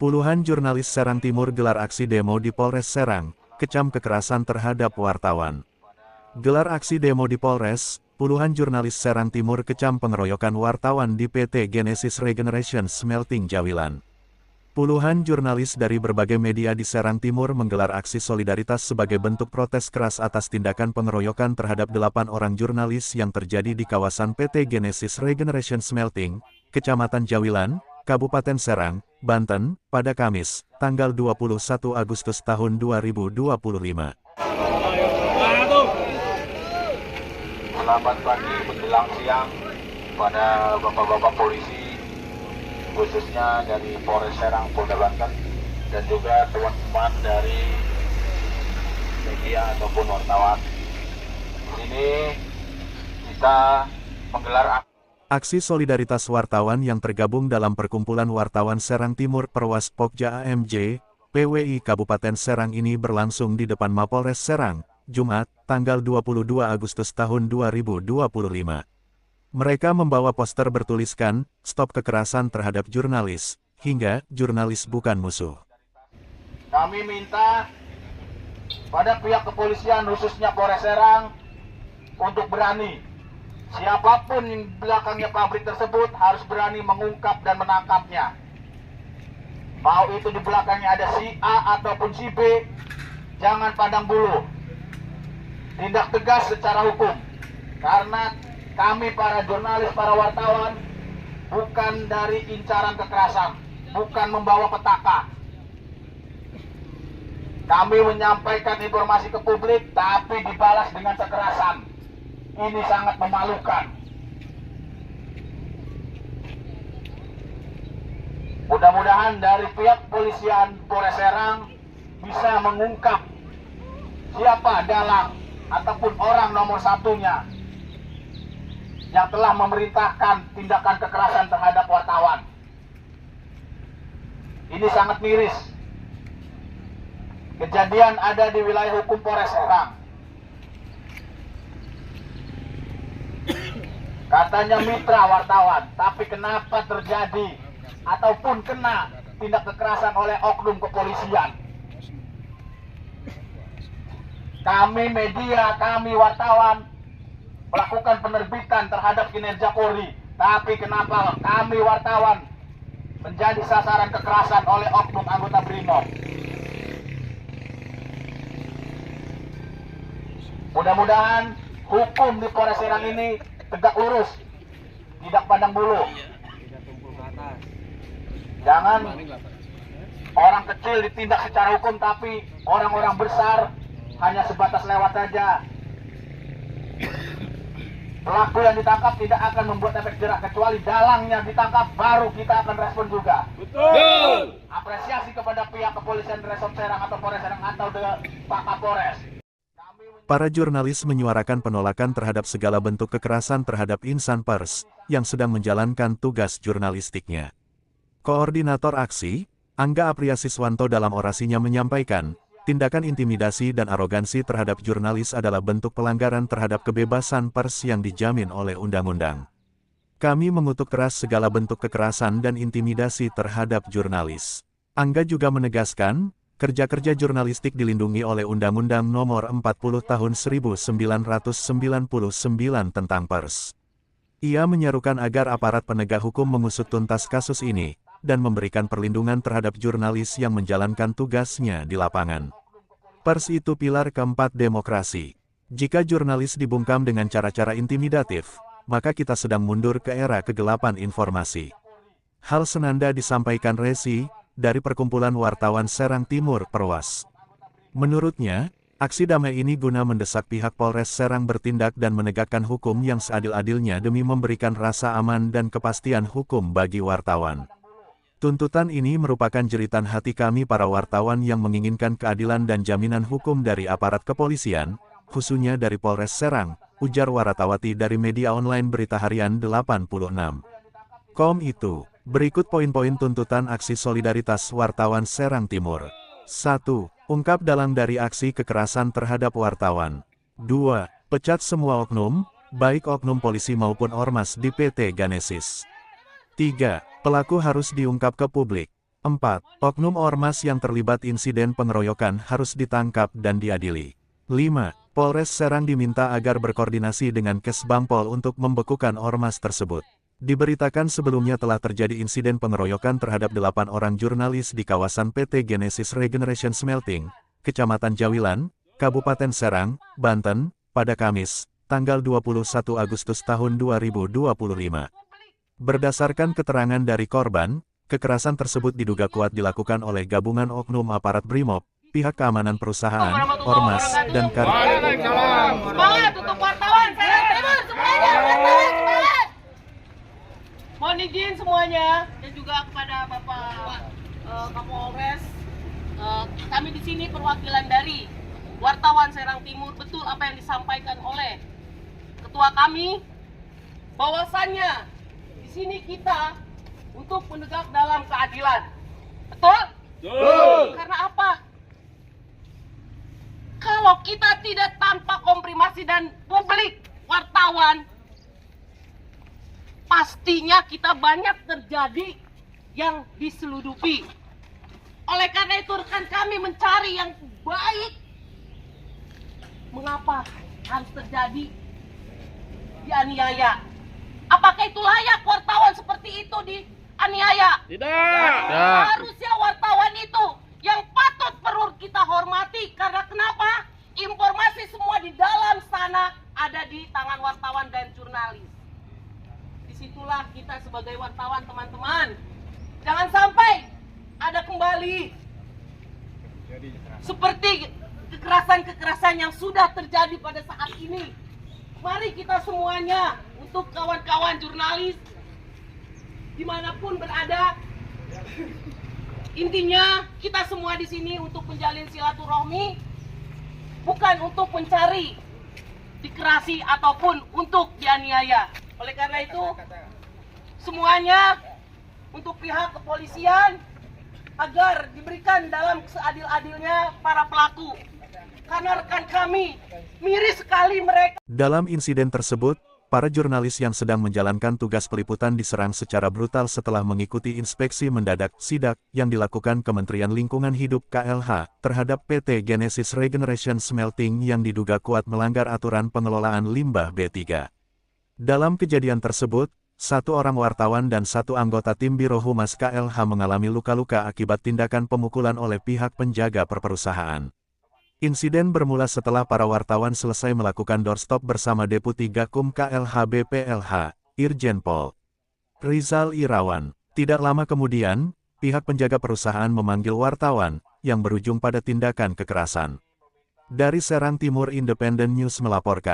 Puluhan jurnalis Serang Timur gelar aksi demo di Polres Serang, kecam kekerasan terhadap wartawan. Gelar aksi demo di Polres, puluhan jurnalis Serang Timur kecam pengeroyokan wartawan di PT Genesis Regeneration Smelting Jawilan. Puluhan jurnalis dari berbagai media di Serang Timur menggelar aksi solidaritas sebagai bentuk protes keras atas tindakan pengeroyokan terhadap 8 orang jurnalis yang terjadi di kawasan PT Genesis Regeneration Smelting, Kecamatan Jawilan, Kabupaten Serang, Banten, pada Kamis, tanggal 21 Agustus tahun 2025. Selamat pagi menjelang siang pada bapak-bapak polisi, khususnya dari Polres Serang, Polda Banten, dan juga teman-teman dari media ataupun wartawan. Ini kita menggelar aksi solidaritas wartawan yang tergabung dalam Perkumpulan Wartawan Serang Timur Perwas Pokja AMJ, PWI Kabupaten Serang ini berlangsung di depan Mapolres Serang, Jumat, tanggal 22 Agustus tahun 2025. Mereka membawa poster bertuliskan, "Stop kekerasan terhadap jurnalis," hingga "Jurnalis bukan musuh." Kami minta pada pihak kepolisian khususnya Polres Serang untuk berani. Siapapun yang belakangnya pabrik tersebut harus berani mengungkap dan menangkapnya. Mau itu di belakangnya ada si A ataupun si B, jangan pandang bulu. Tindak tegas secara hukum. Karena kami para jurnalis, para wartawan, bukan dari incaran kekerasan, bukan membawa petaka. Kami menyampaikan informasi ke publik, tapi dibalas dengan kekerasan. Ini sangat memalukan. Mudah-mudahan dari pihak polisian Polres Serang bisa mengungkap siapa dalang ataupun orang nomor satunya yang telah memerintahkan tindakan kekerasan terhadap wartawan. Ini sangat miris. Kejadian ada di wilayah hukum Polres Serang. Katanya mitra wartawan, tapi kenapa terjadi ataupun kena tindak kekerasan oleh oknum kepolisian? Kami media, kami wartawan melakukan penerbitan terhadap kinerja Polri, tapi kenapa kami wartawan menjadi sasaran kekerasan oleh oknum anggota BRIMOB? Mudah-mudahan hukum di Polres Serang ini tegak lurus, tidak pandang bulu. Jangan orang kecil ditindak secara hukum, tapi orang-orang besar hanya sebatas lewat saja. Pelaku yang ditangkap tidak akan membuat efek jerak, kecuali dalangnya ditangkap, baru kita akan respon juga. Betul. Apresiasi kepada pihak kepolisian Resort Serang atau Polres Serang atau Pak Kapolres. Para jurnalis menyuarakan penolakan terhadap segala bentuk kekerasan terhadap insan pers yang sedang menjalankan tugas jurnalistiknya. Koordinator aksi, Angga Apriasiswanto dalam orasinya menyampaikan, tindakan intimidasi dan arogansi terhadap jurnalis adalah bentuk pelanggaran terhadap kebebasan pers yang dijamin oleh undang-undang. Kami mengutuk keras segala bentuk kekerasan dan intimidasi terhadap jurnalis. Angga juga menegaskan, kerja-kerja jurnalistik dilindungi oleh Undang-Undang Nomor 40 Tahun 1999 tentang pers. Ia menyerukan agar aparat penegak hukum mengusut tuntas kasus ini, dan memberikan perlindungan terhadap jurnalis yang menjalankan tugasnya di lapangan. Pers itu pilar keempat demokrasi. Jika jurnalis dibungkam dengan cara-cara intimidatif, maka kita sedang mundur ke era kegelapan informasi. Hal senada disampaikan Resi, dari Perkumpulan Wartawan Serang Timur Perwas. Menurutnya, aksi damai ini guna mendesak pihak Polres Serang bertindak dan menegakkan hukum yang seadil-adilnya demi memberikan rasa aman dan kepastian hukum bagi wartawan. Tuntutan ini merupakan jeritan hati kami para wartawan yang menginginkan keadilan dan jaminan hukum dari aparat kepolisian, khususnya dari Polres Serang, ujar Waratawati dari media online Berita Harian 86. Itu. Berikut poin-poin tuntutan aksi solidaritas wartawan Serang Timur. 1. Ungkap dalang dari aksi kekerasan terhadap wartawan. 2. Pecat semua oknum, baik oknum polisi maupun ormas di PT Genesis. 3. Pelaku harus diungkap ke publik. 4. Oknum ormas yang terlibat insiden pengeroyokan harus ditangkap dan diadili. 5. Polres Serang diminta agar berkoordinasi dengan Kesbangpol untuk membekukan ormas tersebut. Diberitakan sebelumnya telah terjadi insiden pengeroyokan terhadap 8 orang jurnalis di kawasan PT Genesis Regeneration Smelting, Kecamatan Jawilan, Kabupaten Serang, Banten, pada Kamis, tanggal 21 Agustus tahun 2025. Berdasarkan keterangan dari korban, kekerasan tersebut diduga kuat dilakukan oleh gabungan oknum aparat BRIMOB, pihak keamanan perusahaan, ormas, dan karyawan. Semangat untuk wartawan, saya terima semuanya, wartawan semangat. Mohon izin semuanya dan juga kepada Bapak Kapolres, kami di sini perwakilan dari wartawan Serang Timur. Betul apa yang disampaikan oleh ketua kami, bahwasannya di sini kita untuk menegak dalam keadilan. Betul? Betul. Karena apa? Kalau kita tidak tanpa komprimasi dan publik, wartawan, pastinya kita banyak terjadi yang diseludupi. Oleh karena itu rekan kami mencari yang baik. Mengapa harus terjadi dianiaya? Apakah itu layak wartawan seperti itu dianiaya? Tidak. Harusnya wartawan itu yang patut perlu kita hormati. Karena kenapa? Informasi semua di dalam sana ada di tangan wartawan dan jurnalis. Disitulah kita sebagai wartawan, teman-teman, jangan sampai ada kembali seperti kekerasan-kekerasan yang sudah terjadi pada saat ini. Mari kita semuanya, untuk kawan-kawan jurnalis dimanapun berada, intinya kita semua di sini untuk menjalin silaturahmi, bukan untuk mencari dikerasi ataupun untuk dianiaya. Oleh karena itu, semuanya untuk pihak kepolisian agar diberikan dalam seadil-adilnya para pelaku. Karena rekan kami miris sekali mereka. Dalam insiden tersebut, para jurnalis yang sedang menjalankan tugas peliputan diserang secara brutal setelah mengikuti inspeksi mendadak sidak yang dilakukan Kementerian Lingkungan Hidup KLH terhadap PT Genesis Regeneration Smelting yang diduga kuat melanggar aturan pengelolaan limbah B3. Dalam kejadian tersebut, 1 orang wartawan dan 1 anggota tim Biro Humas KLH mengalami luka-luka akibat tindakan pemukulan oleh pihak penjaga perusahaan. Insiden bermula setelah para wartawan selesai melakukan doorstop bersama Deputi Gakum KLH BPLH, Irjen Pol Rizal Irawan. Tidak lama kemudian, pihak penjaga perusahaan memanggil wartawan, yang berujung pada tindakan kekerasan. Dari Serang Timur Independent News melaporkan.